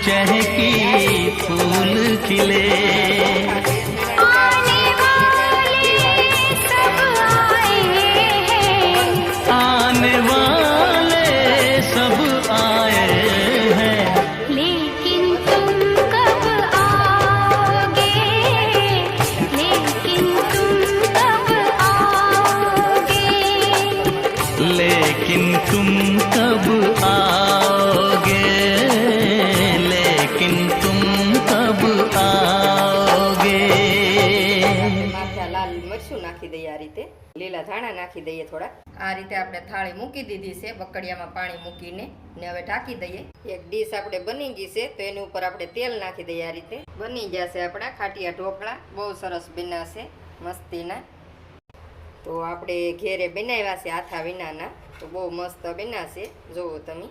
चहकी फूल खिले। आने वाले सब आए हैं, आने वाले सब आए हैं, लेकिन तुम कब आओगे, लेकिन तुम कब आओगे, लेकिन तुम कब आओगे, लेकिन तुम कब आओगे। માથે લાલ મરચું નાખી દઈએ, આ રીતે લીલા ધાણા નાખી દઈએ થોડા। આ રીતે આપણે થાળી મૂકી દીધી છે, બકડિયામાં પાણી મૂકીને ને હવે ઢાંકી દઈએ। એક ડીશ આપણે બની ગઈ છે, તો એની ઉપર આપણે તેલ નાખી દઈએ। આ રીતે બની ગયા છે આપણા ખાટિયા ઢોકળા, બહુ સરસ બન્યા છે મસ્તીના। તો આપણે ઘેરે બનાવ્યા છે આથા વિનાના, તો બહુ મસ્ત બન્યા છે, જોવો તમે।